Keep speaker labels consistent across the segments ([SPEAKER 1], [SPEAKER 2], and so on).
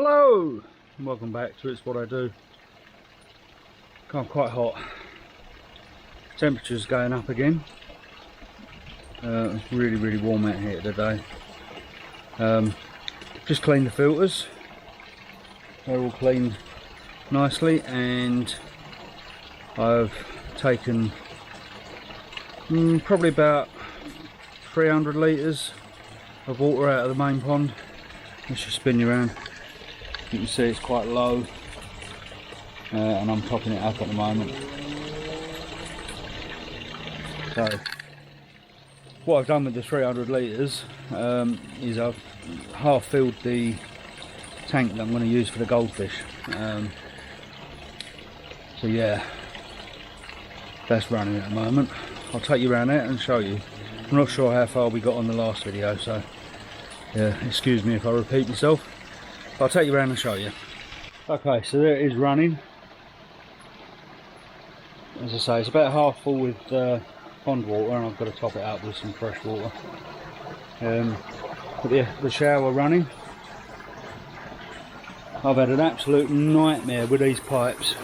[SPEAKER 1] Hello! Welcome back to It's What I Do. Got quite hot. Temperature's going up again. It's really warm out here today. Just cleaned the filters. They're all cleaned nicely, and I've taken probably about 300 litres of water out of the main pond. Let's just spin you around. You can see it's quite low, and I'm topping it up at the moment. So what I've done with the 300 litres is I've half filled the tank that I'm going to use for the goldfish. So yeah, that's running at the moment. I'll take you around there and show you. I'm not sure how far we got on the last video, so yeah, excuse me if I repeat myself. I'll take you around and show you. Okay, so there it is running. As I say, it's about half full with pond water, and I've got to top it up with some fresh water. But yeah, the shower running. I've had an absolute nightmare with these pipes.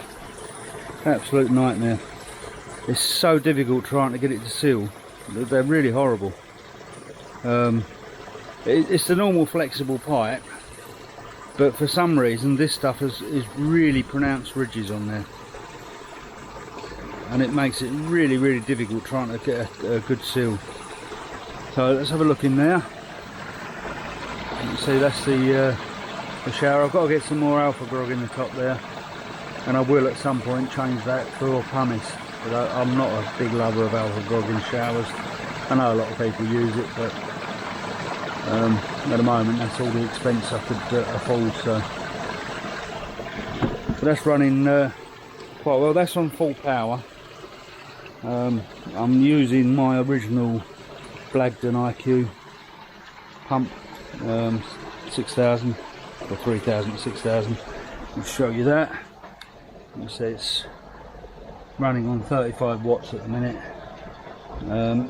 [SPEAKER 1] Absolute nightmare. It's so difficult trying to get it to seal. They're really horrible. It's the normal flexible pipe, but for some reason this stuff is really pronounced ridges on there, and it makes it really difficult trying to get a good seal. So let's have a look in there. You can see that's the shower. I've got to get some more alpha grog in the top there, and I will at some point change that for pumice, but I'm not a big lover of alpha grog in showers. I know a lot of people use it, but at the moment that's all the expense I could afford. So but that's running quite well. That's on full power. I'm using my original Blagdon IQ pump, 6000 or 3000 6000. I'll show you that. You see it's running on 35 watts at the minute.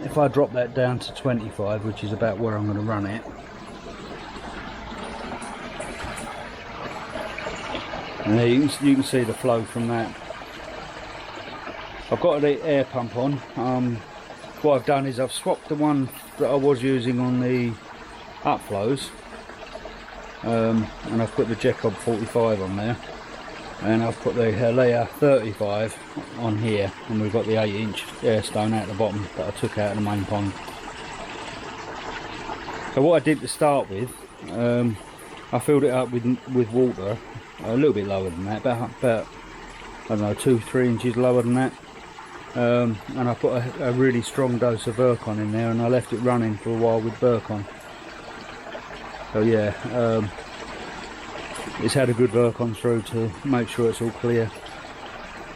[SPEAKER 1] If I drop that down to 25, which is about where I'm going to run it, and there you can see the flow from that. I've got the air pump on. What I've done is I've swapped the one that I was using on the upflows, and I've put the Jacob 45 on there, and I've put the Helea 35 on here, and we've got the 8-inch air stone out the bottom that I took out of the main pond. So what I did to start with, I filled it up with water, a little bit lower than that, about I don't know, 2-3 inches lower than that, and I put a really strong dose of Virkon in there, and I left it running for a while with Virkon. So yeah, it's had a good Virkon through to make sure it's all clear.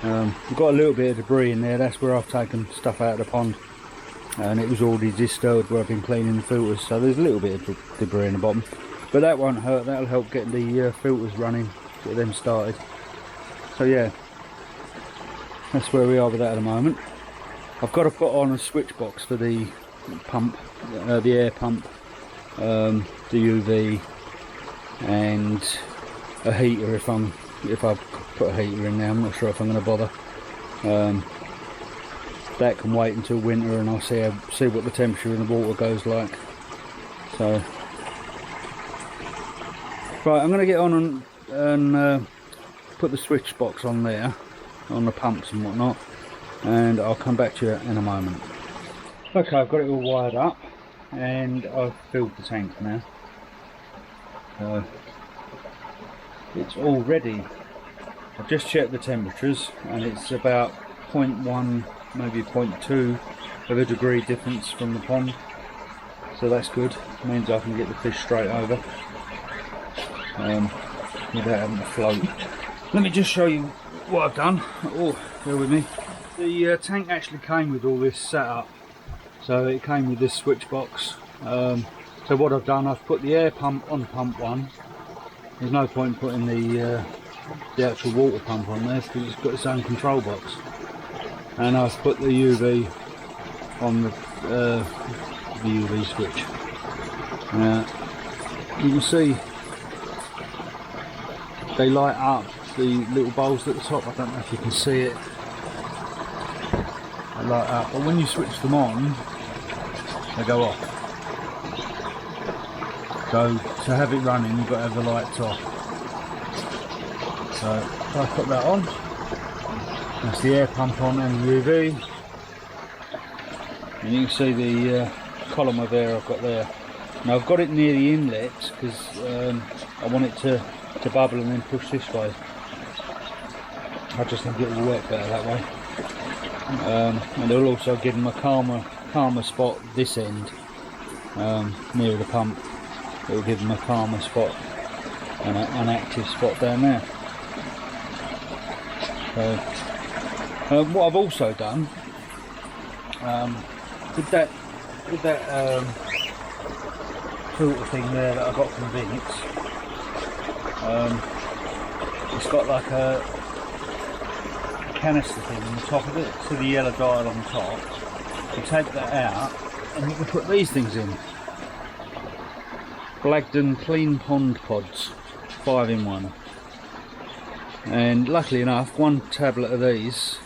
[SPEAKER 1] We've got a little bit of debris in there. That's where I've taken stuff out of the pond, and it was already disturbed where I've been cleaning the filters, so there's a little bit of debris in the bottom, but that won't hurt. That'll help get the filters running, get them started. So yeah, that's where we are with that at the moment. I've got to put on a switch box for the pump, the air pump, the UV, and a heater if I put a heater in there. I'm not sure if I'm going to bother. That can wait until winter, and I'll see what the temperature in the water goes like. So right, I'm going to get on and put the switch box on there, on the pumps and whatnot, and I'll come back to you in a moment. Okay, I've got it all wired up, and I've filled the tank now. It's all ready. I've just checked the temperatures, and it's about 0.1, maybe 0.2 of a degree difference from the pond, so that's good. It means I can get the fish straight over without having to float. Let me just show you what I've done. Oh, bear with me. The tank actually came with all this set up, so it came with this switch box. So what I've done, I've put the air pump on pump 1. There's no point putting the actual water pump on there because it's got its own control box. And I've put the UV on the UV switch. You can see they light up, the little bowls at the top. I don't know if you can see it. They light up, but when you switch them on, they go off. So to have it running, you've got to have the lights off. So if I put that on, that's the air pump on and the UV, and you can see the column of air I've got there. Now I've got it near the inlet because I want it to bubble and then push this way. I just think it will work better that way. And it'll also give them a calmer spot this end, near the pump. It will give them a calmer spot and an active spot down there. So what I've also done with that filter thing there that I got from Vince, it's got like a canister thing on the top of it, so the yellow dial on the top. You take that out and you can put these things in. Blagden Clean Pond Pods, 5 in 1. And luckily enough, one tablet of these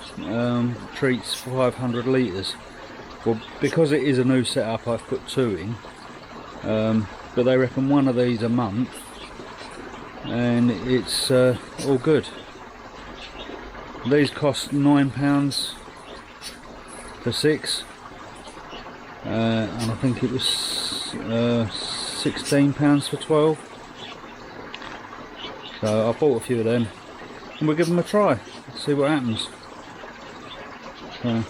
[SPEAKER 1] treats 500 litres. Well, because it is a new setup, I've put 2 in, but they reckon one of these a month, and it's all good. These cost £9 for 6, and I think it was £16 for 12. So I bought a few of them, and we'll give them a try, see what happens. So,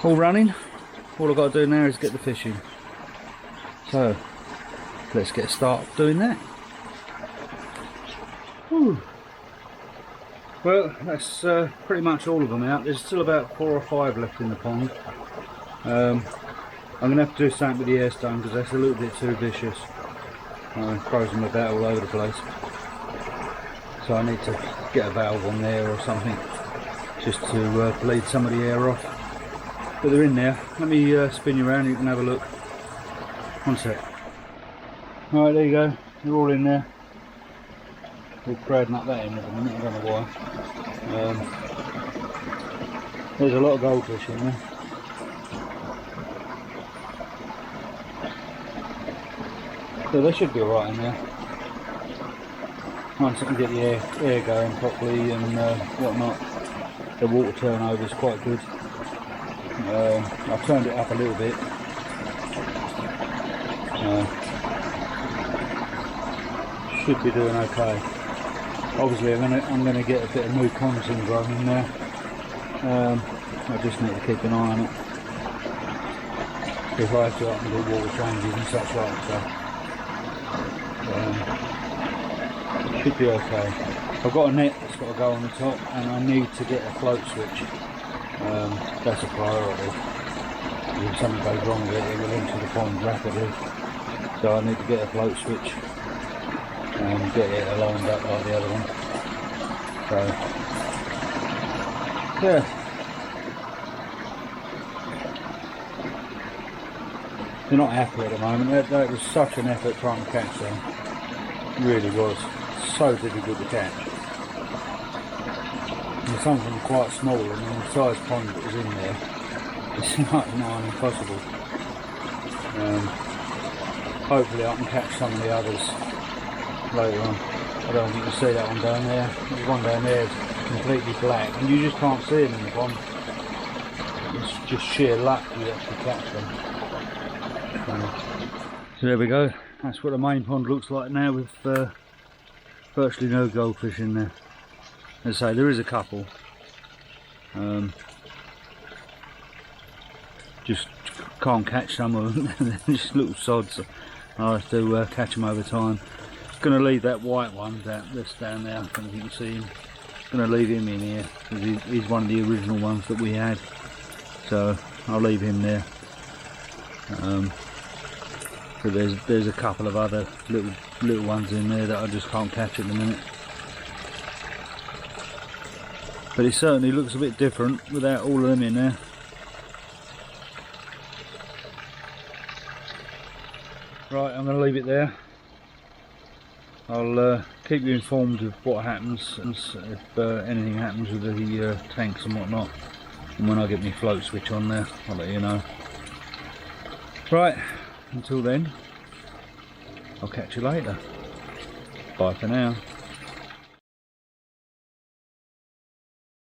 [SPEAKER 1] all running. All I've got to do now is get the fish in. So let's get started doing that. Whew. Well, that's pretty much all of them out. There's still about 4 or 5 left in the pond. I'm going to have to do something with the air stone because that's a little bit too vicious. Throws them about all over the place. So I need to get a valve on there or something just to bleed some of the air off. But they're in there. Let me spin you around, you can have a look. One sec. Alright, there you go. They're all in there. We're crowding up that end at the minute, I don't know why. There's a lot of goldfish in there. So they should be alright in there. Once I can get the air going properly and whatnot. The water turnover is quite good. I've turned it up a little bit. Should be doing okay. Obviously I'm gonna get a bit of new con syndrome in there. I just need to keep an eye on it. If I have to up and do water changes and such like that. Should be okay. I've got a net that's got to go on the top, and I need to get a float switch. That's a priority. If something goes wrong with it, it will enter the pond rapidly. So I need to get a float switch and get it aligned up like the other one. So yeah. They're not happy at the moment. That was such an effort trying to catch them. It really was. So difficult to catch. And something quite small, and the size pond that was in there, it's not impossible. Hopefully I can catch some of the others later on. I don't know if you can see that one down there. There's one down there is completely black, and you just can't see them in the pond. It's just sheer luck you actually catch them. So there we go. That's what the main pond looks like now, with virtually no goldfish in there. As I say, there is a couple. Just can't catch some of them. They're just little sods. I'll have to catch them over time. Going to leave that white one that's down there. I don't know if you can see him. Going to leave him in here because he's one of the original ones that we had. So I'll leave him there. So there's a couple of other little ones in there that I just can't catch at the minute. But it certainly looks a bit different without all of them in there. Right, I'm going to leave it there. I'll keep you informed of what happens, and if anything happens with the tanks and whatnot. And when I get my float switch on there, I'll let you know. Right, until then, I'll catch you later. Bye for now.